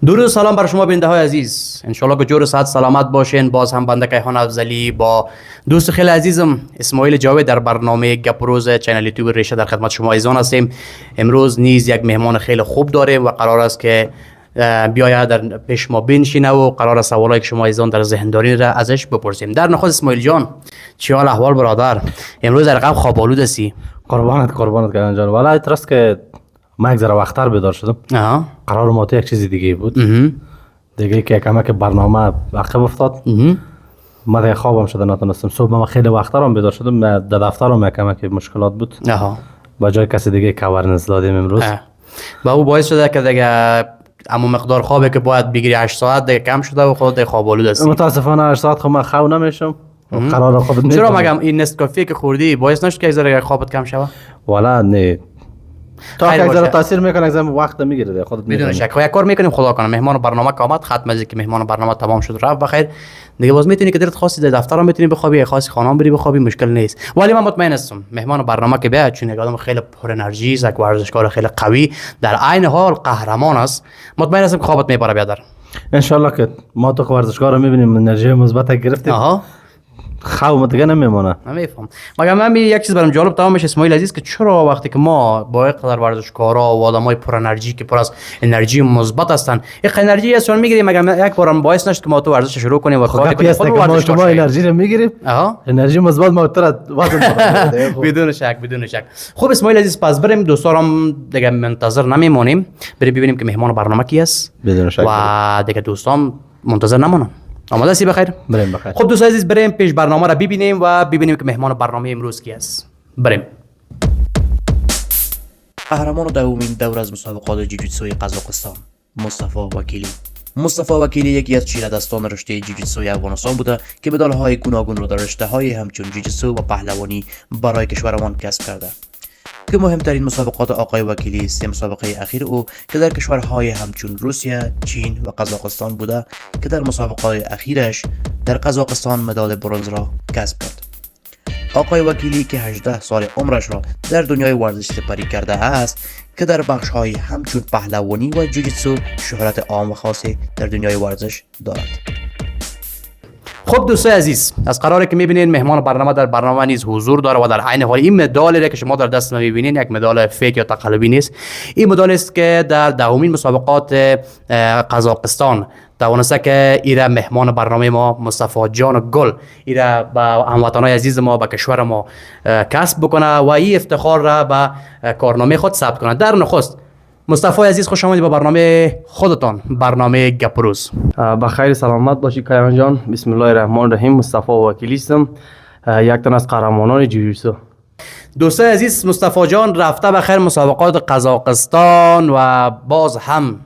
درود سلام بر شما بیننده های عزیز، انشالله که جور صحت سلامت باشین. باز هم بنده کیهان افضلی با دوست خیلی عزیزم اسماعیل جاوید در برنامه گپ روز چینل یوتیوب ریشه در خدمت شما عزیزان هستیم. امروز نیز یک مهمان خیلی خوب داریم و قرار است که بیاید در پیش ما بنشینه و قرار است سوالایی که شما عزیزان در ذهن دارین را ازش بپرسیم. در نخست اسماعیل جان، چی حال احوال برادر؟ امروز در رقم خواب آلود هستی؟ قربانت کیهان جان. والا ایترست که ما یک ذره وقتتر بیدار شدم. قرار ما تو یک چیز دیگه بود. دیگه که کمک برنامه عقب افتاد. ما دیگه خوابم شده نتونستم. صبح ما خیلی وقتتر هم بیدار شدم. در دفترم کمک مشکلات بود. با جای کسی دیگه کاورنس دادیم امروز. و او باعث شده که دیگه اما مقدار خوابی که باید بگیری 8 ساعت دیگه کم شده و خود دیگه خواب آلود هستی. متاسفانه 8 ساعت خب من خواب نمیشم. قرار خوابت نمیشم. چرا مگم این نست کافی که خوردی باعث نشد که ذره خوابت کم شود؟ والا نه. تا یک ذره تاثیر میکنه، یک ذره وقت میگیره خودت بدون شک. یک کار میکنیم خدا کنه مهمان برنامه که آمد ختم از که مهمان برنامه تمام شد رفت بخیر دیگه باز میتونی که دلت خاصی در دفتر هم میتونی بخوابی، خاصی خانه هم بری بخوابی، مشکل نیست. ولی من مطمئن هستم مهمان برنامه که بیاد چون یک آدم خیلی پر انرژی است، یک ورزشکار خیلی قوی، در عین حال قهرمان است، مطمئن هستم که خوابت میبره بیادر. ان شاء الله که ما تو ورزشکار رو میبینیم انرژی مثبت گرفتیم. خواب دیگه نمیمونه. نمیفهم. مگر من یک چیز برام جالب تمام میشه اسماعیل عزیز که چرا وقتی که ما با اینقدر ورزشکارا و آدمای پر انرژی که پر از انرژی مثبت هستن، این انرژی ازشون میگیریم مگر یک بارم باعث نشد که ما تو ورزش شروع کنیم و کاری کنیم خود شما انرژی رو میگیریم. انرژی مثبت ما تو وزن بدون شک. خب اسماعیل عزیز پس بریم دوستانم دیگه منتظر نمیمونیم، بریم ببینیم که مهمان برنامه کی است. بدون شک. و دیگه دوستان منتظر نمونن. آماده هستی بخیر؟ بریم بخیر. خب دوست عزیز بریم پیش برنامه را ببینیم و ببینیم که مهمان برنامه امروز کی است. بریم. قهرمان دومین دور از مسابقات جوجیتسوی قزاقستان، مصطفی وکیلی یکی از چیره‌دستان رشته جوجیتسوی افغانستان بوده که مدال‌های گوناگون را در رشته‌های همچون جوجیتسو و پهلوانی برای کشورمان کسب کرده. که مهمترین مسابقات آقای وکیلی 3 مسابقه اخیر او که در کشورهای همچون روسیه، چین و قزاقستان بوده که در مسابقات اخیرش در قزاقستان مدال برنز را کسب کرد. آقای وکیلی که 18 سال عمرش را در دنیای ورزش سپری کرده است که در بخش‌های همچون پهلوانی و جوجیتسو شهرت عام و خاصی در دنیای ورزش دارد. خب دوستای عزیز، از قراره که میبینین مهمان برنامه در برنامه نیز حضور داره و در عین حال این مدالی که شما در دست میبینین یک مدال فیک یا تقلبی نیست. این مدال است که در دهمین مسابقات قزاقستان توانسته که ایره مهمان برنامه ما مصطفی جان گل ایره با هموطنای عزیز ما با کشور ما کسب بکنه و این افتخار را به کارنامه خود ثبت کنه. در نخست مصطفی عزیز خوش آمدید به برنامه خودتان، برنامه گپ روز. بخیر سلامت باشی کیهان جان. بسم الله الرحمن الرحیم. مصطفی وکیلی هستم، یک تن از قهرمانان جوجیتسو. دوستای عزیز، مصطفی جان رفته به خیر مسابقات قزاقستان و باز هم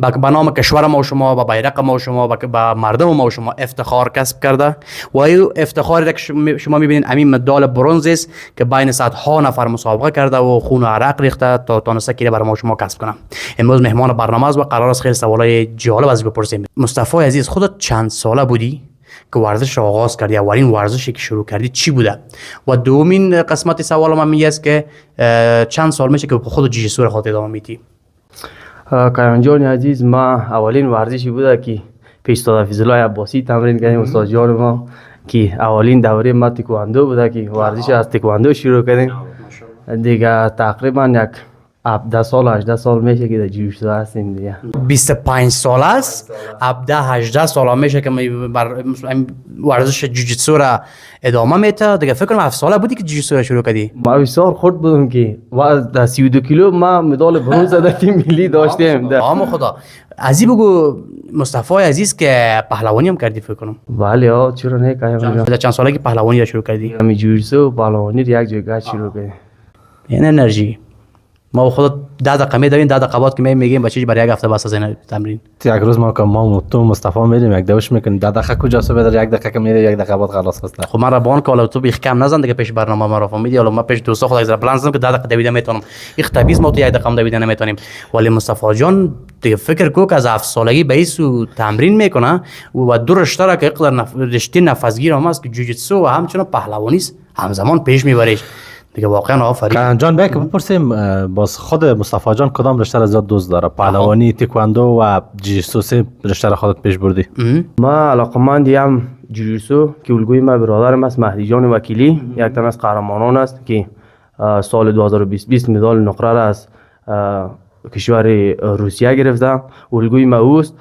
به نام کشور ما و شما، با بیرق ما و شما، با مردم ما و شما افتخار کسب کرده و این افتخاری که شما میبینید همین مدال برنز است که بین صدها نفر مسابقه کرده و خون و عرق ریخته تا تونسته که برای ما و شما کسب کنه. امروز مهمان برنامه است و قرار است خیلی سوالای جالب از بپرسیم. مصطفی عزیز، خودت چند ساله بودی که ورزش را آغاز کردی؟ اولین ورزشی که شروع کردی چی بوده؟ و دومین قسمت سوال من میگه است که چند سال میشه که خود جوجیتسو را خودت ادامه میدی؟ کیهان جان عزیز، ما اولین ورزشی بوده که پیش استاد حفیظ الله عباسی تمرین کردیم، استاد جان ما، که اولین دوره ما تکواندو بوده که ورزش از تکواندو شروع کردیم. دیگه تقریبا یک 17 سال 18 سال میشه که در جوجیتسو هستیم دیگه. 25 سال است، 17 18 سال میشه که ورزش جوجیتسو را ادامه میده دیگه. فکر کنم 7 ساله بودی که جوجیتسو را شروع کردی. ما بسیار خرد بودم که و 32 کیلو ما مدال برنز در تیم ملی داشتیم. آم خدا. عزیز بگو مصطفی عزیز که پهلوانی هم کردی فکر کنم. بله چرا نه کیهان جان. چند ساله که پهلوانی را شروع کردی؟ همین جوجیتسو پهلوانی یک جایگاه شروع کردیم. این انرژی ما خود 10 دقیقه میدوین 10 دقیقه بعد که میگیم بچه‌چی برای یک هفته بس از این تمرین. یک روز ما که ما تو مصطفی میریم یک دوش میکنیم 10 دقیقه کجا سو بدر یک دقیقه که میره یک دقیقه بعد خلاص هست. خب من ربان که حالا تو بیخ کم نزن دیگه پیش برنامه ما رو فهمیدی. حالا ما پیش دوستا خدا از پلان زدم که 10 دقیقه دویدن میتونم. اختبیس ما تو یک دقیقه دویدن نمیتونیم. ولی مصطفی جان دیگه فکر کو که از 7 سالگی به ایسو تمرین میکنه و دو رشته را که اقدار رشته نفسگیر هم است که جوجیتسو و همچنین پهلوانی است همزمان پیش میبریش. دیگه واقعا آفرین. کیان جان بگه بپرسیم باز خود مصطفی جان کدام رشته را زیاد دوست داره؟ پهلوانی، تکواندو و جیجیتسو سه رشته را خودت پیش بردی؟ ما علاقمندیم جوجیتسو که الگوی ما برادرم است مهدی جان وکیلی، یک تن از قهرمانان است که سال 2020 مدال نقره را از کشور روسیه گرفته. الگوی ما اوست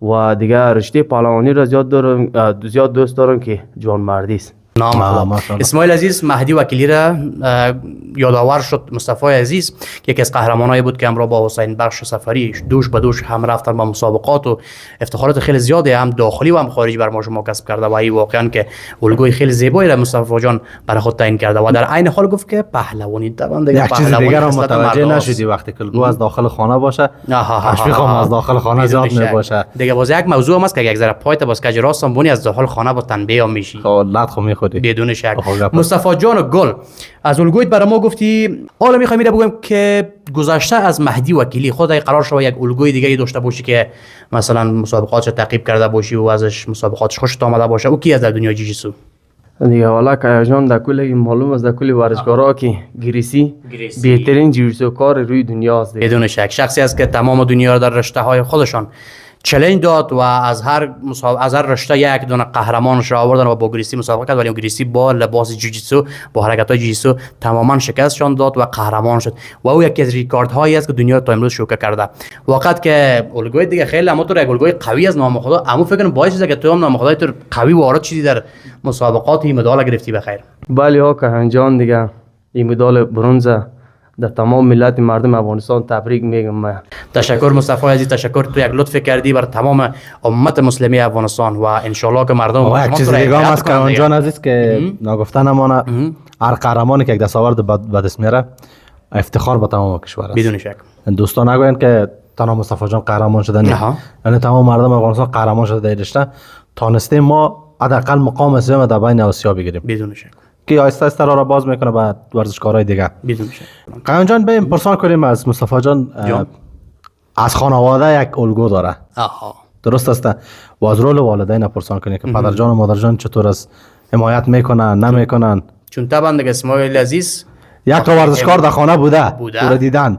و دیگه رشته پهلوانی را زیاد دوست دارم که جوان مردی است. نام خدا. اسماعیل عزیز، مهدی وکیلی را یادآور شد مصطفی عزیز که یکی از قهرمانایی بود که همراه با حسین بخش سفری دوش به دوش هم رفتن با مسابقات و افتخارات خیلی زیادی هم داخلی و هم خارجی بر ما شما کسب کرده و این واقعا که الگوی خیلی زیبایی را مصطفی جان برای خود تعیین کرده و در عین حال گفت که پهلوانی دوان دیگه یک چیز دیگر هم متوجه نشدی وقتی که الگو از داخل خانه باشه تشویق هم از داخل خانه زیاد میباشه دیگه. باز یک موضوع هم است که یک ذره پایت باز کج راستم بونی از داخل خانه با تنبیه هم میشی لط خو میخوری بدون شک. مصطفی جان گل از الگویت برای ما گفتی. حالا میخوایم بگم که گذشته از مهدی وکیلی خود قرار شد یک الگوی دیگه داشته باشی که مثلا مسابقاتش تعقیب کرده باشی و ازش مسابقاتش خوشت آمده باشه، او کی از در دنیای جیجیتسو؟ دیگه والا کیان جان در کل معلوم است در کل ورزشکارا که گریسی بهترین جوجیتسو کار روی دنیا است. بدون شک شخصی است که تمام دنیا را در رشته های خودشان چالش داد و از هر رشته یک دونه قهرمانش را آوردن و با گریسی مسابقه کرد، ولی گریسی با لباس جوجیتسو با حرکت‌های جوجیتسو تماما شکستشان داد و قهرمان شد و او یکی از ریکاردهایی است که دنیا تا امروز شوکه کرده. وقت که الگوی دیگه خیلی همونطور یک الگوی قوی از نام خدا، اما فکر کنم باعث شده که تو هم نام خدای تو قوی وارد چیزی در مسابقات این مدال گرفتی بخیر. بله ها کیان جان دیگه این مدال برنز در تمام ملت مردم افغانستان تبریک میگم. تشکر مصطفی عزیز، تشکر، تو یک لطف کردی بر تمام امت مسلمه افغانستان و ان شاء الله که مردم یک چیز دیگه هم از کیان جان عزیز که نگفته نمانه، هر قهرمانی که یک دستاورد به دست میاره افتخار به تمام کشور است. بدون شک دوستان نگوین که تنها مصطفی جان قهرمان شدن، یعنی تمام مردم افغانستان قهرمان شده داشته. تانستیم ما حداقل مقام سوم در بین آسیا بگیریم بدون شک که آیسته آیسته را باز میکنه به ورزشکارهای دیگه. بدون شک. کیان جان بریم پرسان کنیم از مصطفی جان از خانواده یک الگو داره. درست است و از رول والدین پرسان کنیم که پدر جان و مادر جان چطور از حمایت میکنن نمیکنن، چون طبعا دیگه اسماعیل عزیز یک تا ورزشکار در خانه بوده تو دیدن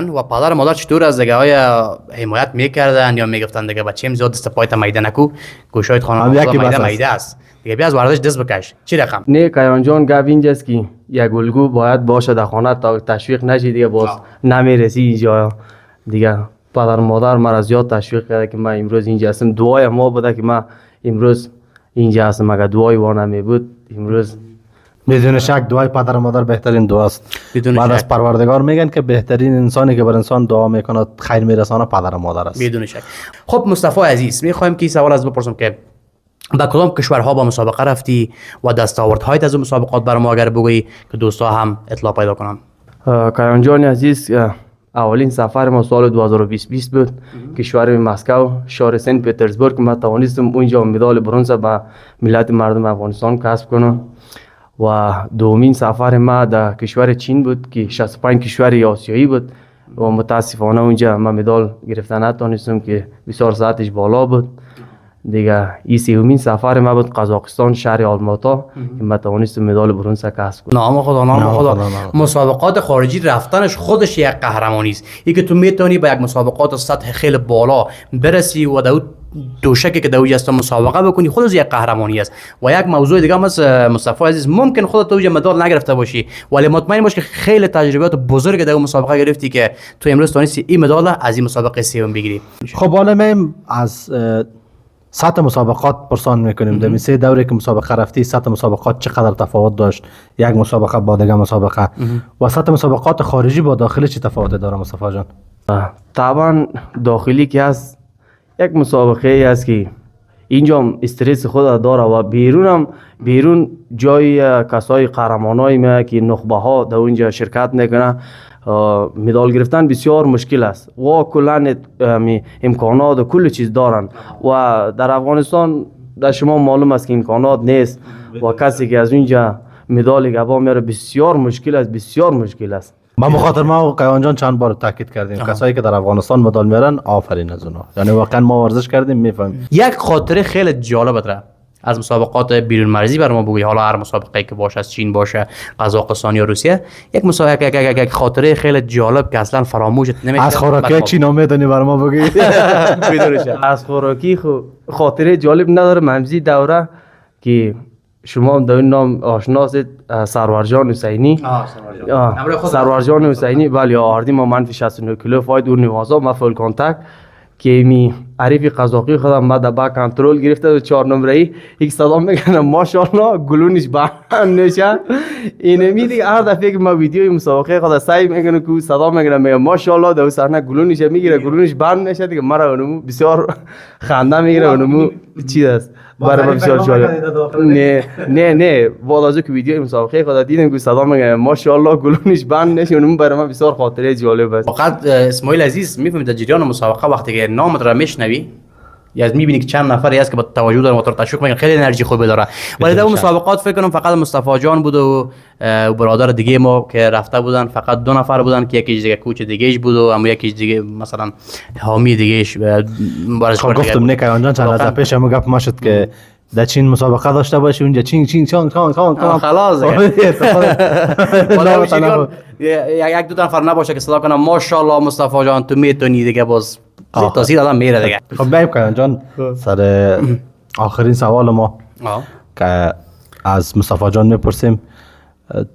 و پدر و مادر چطور از دیگه های حمایت میکردن یا میگفتن دیگه بچه‌م زیاد دست پایت میده نکو گوشایت خانه میده است دیگه بیا از ورزش دست بکش. چی رقم؟ نه کیان جان گپ اینجاست که یک الگو باید باشه در خانه تا تشویق نشه دیگه باز نمیرسی اینجا دیگه. پدر مادر مرا زیاد تشویق کرده که من امروز اینجا هستم. دعای ما بوده که من امروز اینجا هستم. اگه دعای ما نمی بود امروز بدون شک دعای پدر و مادر بهترین دعاست. بعد از پروردگار میگن که بهترین انسانی که بر انسان دعا میکنه خیر میرسانه پدر و مادر است. بدون شک. خب مصطفی عزیز میخوایم که سوال از بپرسم که با کدام کشورها با مسابقه رفتی و دستاوردهایت از اون مسابقات برای ما اگر بگویی که دوستا هم اطلاع پیدا کنن. کیان جان عزیز اولین سفر ما سال 2020 بود. کشور مسکو شهر سنت پترزبورگ ما توانستم اونجا مدال برنز به ملت مردم افغانستان کسب کنم و دومین سفر ما در کشور چین بود که 65 کشور آسیایی بود و متاسفانه اونجا ما مدال گرفتن نتونستم که بسیار ساعتش بالا بود دیگه. این سومین سفر ما بود قزاقستان شهر آلماتا که ما توانستم مدال برنز کسب کنم. نام خدا. مسابقات خارجی رفتنش خودش یک قهرمانی است. اینکه تو میتونی با یک مسابقات سطح خیلی بالا برسی و در دوشکی که دوی است مسابقه بکنی خودش یک قهرمانی است. و یک موضوع دیگه هم مصطفی عزیز ممکن خودت تو مدال نگرفته باشی ولی مطمئن باش که خیلی تجربیات بزرگ در مسابقه گرفتی که تو امروز تونستی این مدال از این مسابقه سوم بگیری. خب حالا ما از سطح مسابقات پرسان میکنیم. در سه دوره که مسابقه رفتی سطح مسابقات چقدر تفاوت داشت یک مسابقه با دیگه مسابقه و سطح مسابقات خارجی با داخلی چه تفاوتی داره مصطفی جان؟ طبعا داخلی که هست یک مسابقه ای است که اینجا استرس خود داره و بیرون جای کسای قهرمانای ما که نخبه ها در اونجا شرکت میکنه مدال گرفتن بسیار مشکل است و کلا امکانات و کل چیز دارن و در افغانستان در شما معلوم است که امکانات نیست و کسی که از اونجا مدال گبا میاره بسیار مشکل است. ما بخاطر ما و کیان جان چند بار تاکید کردیم کسایی که در افغانستان مدال میارن آفرین از اونها، یعنی واقعا ما ورزش کردیم میفهمیم. یک خاطره خیلی جالب داره از مسابقات بیرون مرزی بر ما بگوی، حالا هر مسابقه که باشه، از چین باشه، قزاقستان یا روسیه، یک مسابقه یک خاطره خیلی جالب که اصلا فراموشت نمیشه. از خوراکی چینا میدونی بر ما بگی؟ از خوراکی خاطره جالب نداره ممزی دوره که شما در این نام آشناسید، سرور جان حسینی. سرور جان حسینی بله، آردی ما منفی 69 کیلو فاید اون نوازا ما فول کانتاکت که می عریف قزاقی خودم ما با کنترل گرفته و 4 نمره یک صدا میکنه ماشاءالله گلونش بند نشه. اینه می دیگه هر دفعه که ما ویدیوی مسابقه خود سعی میکنه که صدا میکنه میگه ماشاءالله دو صحنه گلونش میگیره، گلونش بند نشه دیگه. مرا اونمو بسیار خنده میگیره، اونمو چیز است برای من بسیار جالب. نه والازو که ویدیوی مسابقه خود دیدم که صدا میگه ماشاءالله گلونش بند نشه، اونمو برای من بسیار خاطره جالب است. فقط اسماعیل عزیز میفهمید در جریان مسابقه وقتی که نامت را میشنوی یا میبینی که چند نفری هست که با توجه داره موتور تشویق میکنن، خیلی انرژی خوبی داره. ولی در اون مسابقات فکر کنم فقط مصطفی جان بود و برادر دیگه ما که رفته بودن، فقط 2 نفر بودن که یکیش دیگه کوچ دیگهش بود و اما یکیش دیگه مثلا حامی دیگهش. خب گفتم نه که آنجا چند از پیش هم گپ ما شد که در چین مسابقه داشته باشی اونجا چین خلاص یک 2 نفر نباشه که صدا کنم ماشاءالله مصطفی جان تو میتونی دیگه، باز تاثیر آدم میره دیگه. خب بریم که جان سر آخرین سوال ما که از مصطفی جان میپرسیم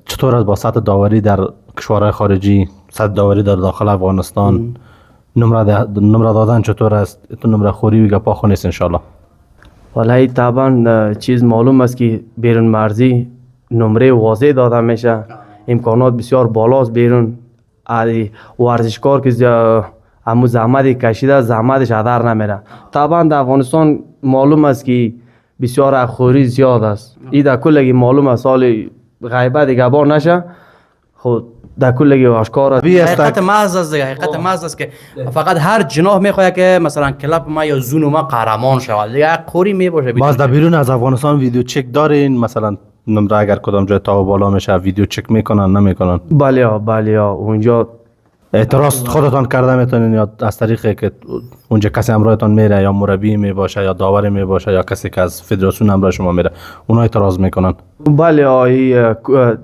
چطور است با سطح داوری در کشورهای خارجی، سطح داوری در داخل افغانستان، نمره دادن چطور است؟ تو نمره خوری و گپا خو نیست انشالله. والله طبعا چیز معلوم است که بیرون مرزی نمره واضح داده میشه، امکانات بسیار بالاست. بیرون ورزشکار که همو زحمت کشیده زحمتش هدر نمیره. طبعا در افغانستان معلوم است که بسیار اخوری زیاد است. این در کلگی معلوم است، سال غیبت دیگه بار نشه خود در کلگی آشکار است. حقیقت محض است دیگه، حقیقت محض است که فقط هر جناح میخواد که مثلا کلاب ما یا زون ما قهرمان شود دیگه، خوری میباشه. باز در بیرون از افغانستان ویدیو چک دارین؟ مثلا نمره اگر کدام جای تا بالا میشه ویدیو چک میکنن نمیکنن؟ بله اونجا اعتراض خودتان کرده میتونین یا از طریقی که اونجا کسی همراهتان میره یا مربی میباشه یا داوری میباشه یا کسی که از فدراسیون همراه شما میره اونا اعتراض میکنن؟ بله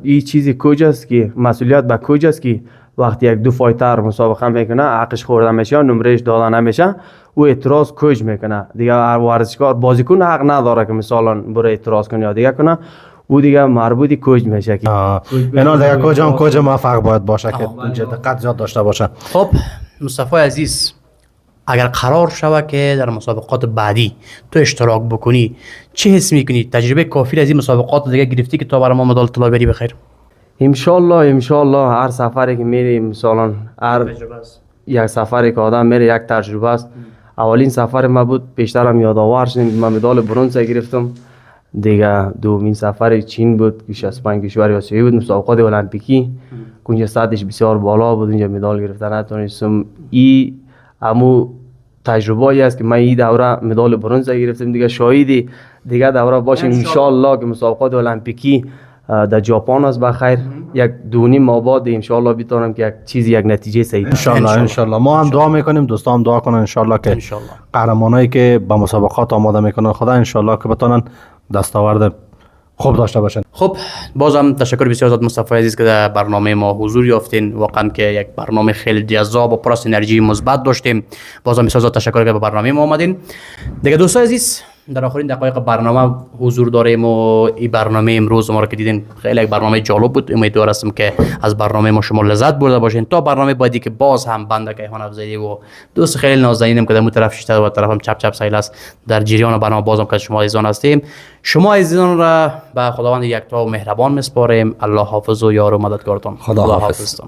این چیزی کجاست که مسئولیت به کجاست که وقتی یک 2 فایتر مسابقه میکنه حقش خورده میشه نمرهش داده نمیشه او اعتراض کج میکنه دیگه. ورزشکار بازیکن حق نداره که مثلا بره اعتراض کنه یا دیگه کنه، او دیگه مربوطی کوچ میشه که اینا دیگه کوچ موفق باید باشه که اونجا دقت زیاد داشته باشه. خب مصطفی عزیز، اگر قرار شود که در مسابقات بعدی تو اشتراک بکنی چه حس میکنی؟ تجربه کافی از این مسابقات دیگه گرفتی که تا برای ما مدال طلا بری بخیر؟ ان شاء الله هر سفری که میری مثلا هر یک سفری که آدم میره یک تجربه است. اولین سفر ما بود، پیشترم یادآور شدم من مدال برنز گرفتم دیگه. دومین سفر چین بود که 65 کشور آسیایی بود، مسابقات المپیکی اونجا سطحش بسیار بالا بود، اونجا مدال گرفتن نتونستم. این همو تجربه‌ای است که من این دوره مدال برنز گرفتم دیگه. شاهدی دیگه دوره باشیم ان شاء الله که مسابقات المپیکی در ژاپن است بخیر 1-2 ماه بعد ان شاء الله بتونم که یک نتیجه صحیح ان شاء الله. ما هم دعا میکنیم، دوستان هم دعا کنن ان شاء الله که قهرمانایی که با مسابقات آماده میکنن خدا ان شاء الله که بتونن دستاورد خوب داشته باشن. خب بازم تشکر بسیار از مصطفی عزیز که در برنامه ما حضور یافتین. واقعا که یک برنامه خیلی جذاب و پر از انرژی مثبت داشتیم. بازم بسیار تشکر که به برنامه ما اومدین. دیگه دوستان عزیز، در آخرین دقایق برنامه حضور داریم و این برنامه امروز ما رو که دیدین خیلی یک برنامه جالب بود. امیدوار هستم که از برنامه ما شما لذت برده باشین. تا برنامه بعدی که باز هم بنده کیهان افزایی و دوست خیلی نازنینم که در اون طرف شیشته و طرفم چپ سایل است در جریان برنامه بازم که شما عزیزان هستیم. شما عزیزان را به خداوند یکتا و مهربان میسپاریم. الله حافظ و یار و مددگارتان. خدا حافظ.